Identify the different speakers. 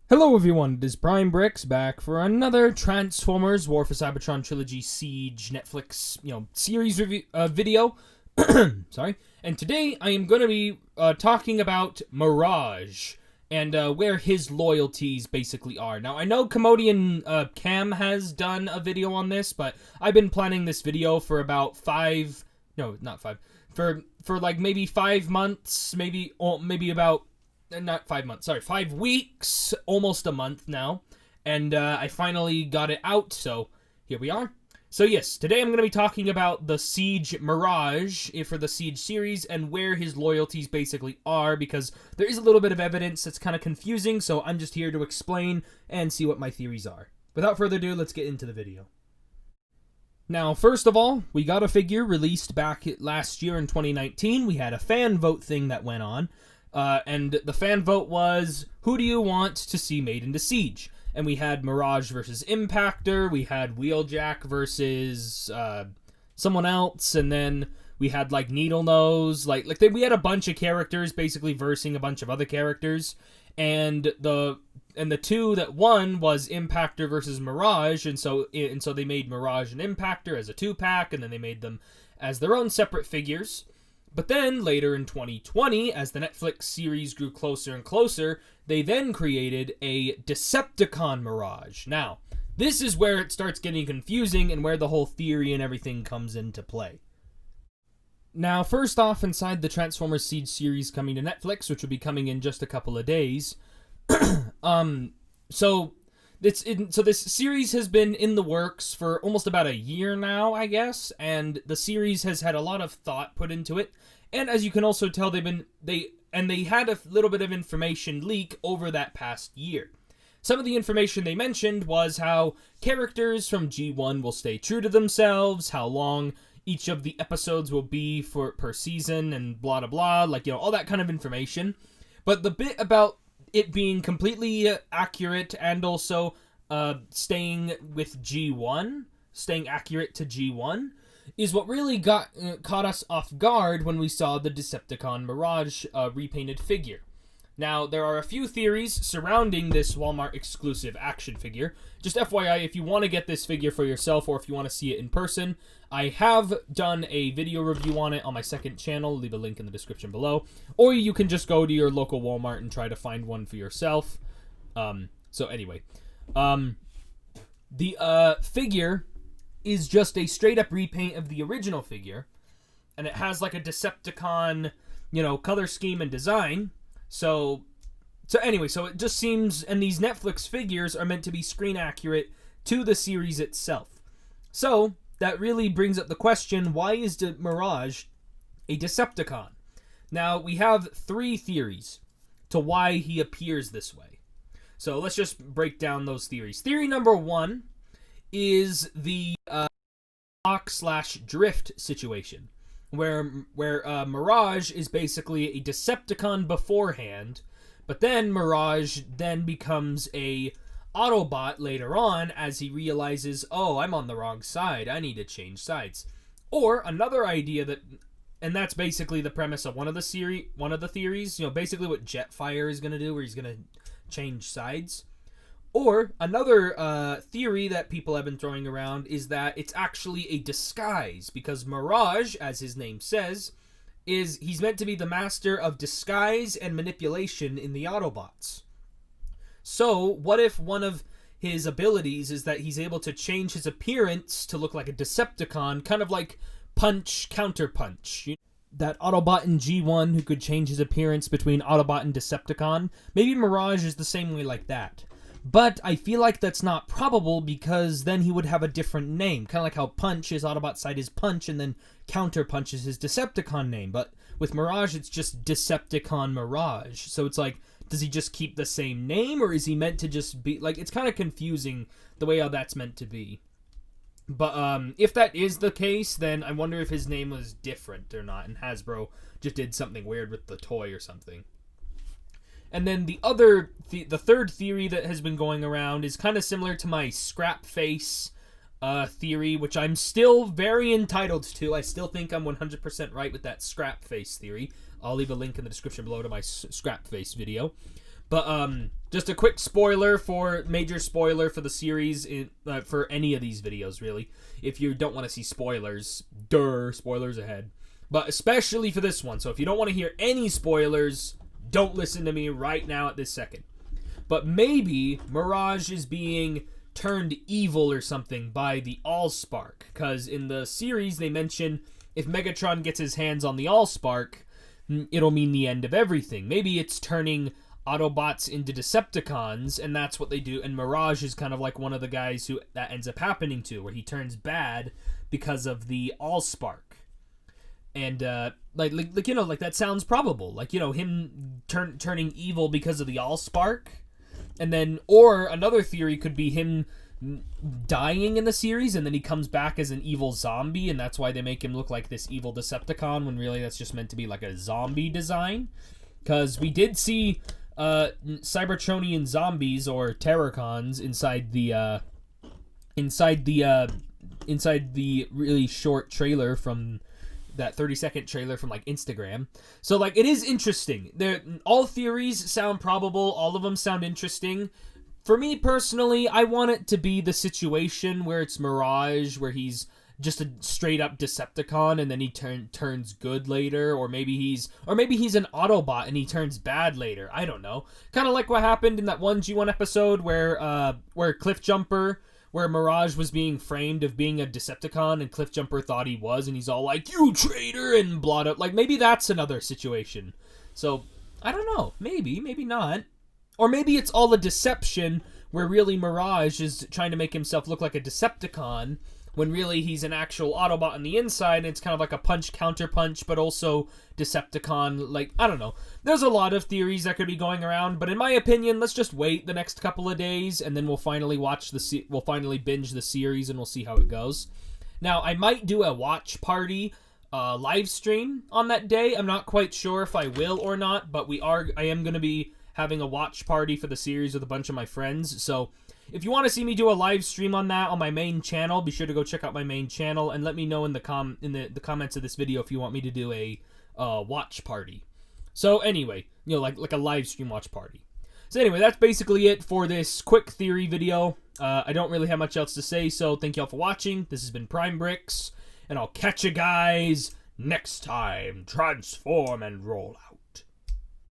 Speaker 1: Hello everyone, it is Prime Brix back for another Transformers War for Cybertron Trilogy Siege Netflix, series review video. Sorry. And today I am going to be talking about Mirage and where his loyalties basically are. Now, I know Commodian Cam has done a video on this, but I've been planning this video for about for like maybe 5 months, maybe about not 5 months, sorry, 5 weeks, almost a month now, and I finally got it out, so here we are. So yes, today I'm going to be talking about the Siege Mirage for the Siege series and where his loyalties basically are, because there is a little bit of evidence that's kind of confusing, so I'm just here to explain and see what my theories are. Without further ado, let's get into the video. Now, first of all, we got a figure released back last year in 2019. We had a fan vote thing that went on. And the fan vote was, who do you want to see made into Siege? And we had Mirage versus Impactor, we had Wheeljack versus someone else, and then we had like Needle Nose, we had a bunch of characters basically versing a bunch of other characters, and the two that won was Impactor versus Mirage, and so they made Mirage and Impactor as a 2-pack, and then they made them as their own separate figures. But then, later in 2020, as the Netflix series grew closer and closer, they then created a Decepticon Mirage. Now, this is where it starts getting confusing and where the whole theory and everything comes into play. Now, first off, inside the Transformers Siege series coming to Netflix, which will be coming in just a couple of days, so this series has been in the works for almost about a year now, I guess, and the series has had a lot of thought put into it. And as you can also tell, they had a little bit of information leak over that past year. Some of the information they mentioned was how characters from G1 will stay true to themselves, how long each of the episodes will be per season, and blah blah blah, all that kind of information. But the bit about it being completely accurate and also staying accurate to G1, is what really caught us off guard when we saw the Decepticon Mirage repainted figure. Now, there are a few theories surrounding this Walmart exclusive action figure. Just FYI, if you want to get this figure for yourself or if you want to see it in person, I have done a video review on it on my second channel. Leave a link in the description below. Or you can just go to your local Walmart and try to find one for yourself. So anyway, the figure is just a straight up repaint of the original figure, and it has like a Decepticon, color scheme and design. So it just seems, and these Netflix figures are meant to be screen accurate to the series itself. So that really brings up the question, why is the Mirage a Decepticon? Now, we have 3 theories to why he appears this way. So let's just break down those theories. Theory number 1 is the lock/drift situation, where Mirage is basically a Decepticon beforehand, but then Mirage then becomes a Autobot later on as he realizes, oh, I'm on the wrong side, I need to change sides. Or another idea and that's basically the premise of one of the theories, basically what Jetfire is going to do, where he's going to change sides. Or another theory that people have been throwing around is that it's actually a disguise, because Mirage, as his name says, he's meant to be the master of disguise and manipulation in the Autobots. So, what if one of his abilities is that he's able to change his appearance to look like a Decepticon, kind of like Punch, Counterpunch? That Autobot in G1 who could change his appearance between Autobot and Decepticon? Maybe Mirage is the same way like that. But I feel like that's not probable, because then he would have a different name. Kind of like how Punch, his Autobot side is Punch, and then Counterpunch is his Decepticon name. But with Mirage, it's just Decepticon Mirage. So it's like, does he just keep the same name, or is he meant to just be... it's kind of confusing the way how that's meant to be. But if that is the case, then I wonder if his name was different or not, and Hasbro just did something weird with the toy or something. And then the third theory that has been going around is kind of similar to my scrap face theory, which I'm still very entitled to. I still think I'm 100% right with that scrap face theory. I'll leave a link in the description below to my scrap face video. But just a quick major spoiler for the series, for any of these videos, really. If you don't want to see spoilers, spoilers ahead. But especially for this one. So if you don't want to hear any spoilers, don't listen to me right now at this second. But maybe Mirage is being turned evil or something by the Allspark. Because in the series, they mention if Megatron gets his hands on the Allspark, it'll mean the end of everything. Maybe it's turning Autobots into Decepticons, and that's what they do. And Mirage is kind of like one of the guys who that ends up happening to, where he turns bad because of the Allspark. And like that sounds probable. Him turning evil because of the Allspark. And then, or another theory could be him dying in the series, and then he comes back as an evil zombie, and that's why they make him look like this evil Decepticon, when really that's just meant to be like a zombie design. Because we did see Cybertronian zombies or Terracons inside the really short trailer from that 30-second trailer from Instagram. So it is interesting. All theories sound probable. All of them sound interesting. For me personally, I want it to be the situation where it's Mirage, where he's just a straight up Decepticon and then he turns good later, or maybe he's an Autobot and he turns bad later. I don't know. Kind of like what happened in that one G1 episode where Cliffjumper, where Mirage was being framed of being a Decepticon and Cliffjumper thought he was, and he's all like, "You traitor," and blot up. Maybe that's another situation. So, I don't know. Maybe not. Or maybe it's all a deception where really Mirage is trying to make himself look like a Decepticon when really he's an actual Autobot on the inside, and it's kind of like a punch-counter-punch, but also Decepticon. I don't know. There's a lot of theories that could be going around, but in my opinion, let's just wait the next couple of days, and then we'll finally binge the series, and we'll see how it goes. Now, I might do a watch party live stream on that day. I'm not quite sure if I will or not, but I am going to be having a watch party for the series with a bunch of my friends, so if you want to see me do a live stream on that on my main channel, be sure to go check out my main channel and let me know in the comments of this video if you want me to do a watch party. So anyway, like a live stream watch party. So anyway, that's basically it for this quick theory video. I don't really have much else to say, so thank you all for watching. This has been Prime Brix, and I'll catch you guys next time. Transform and roll out.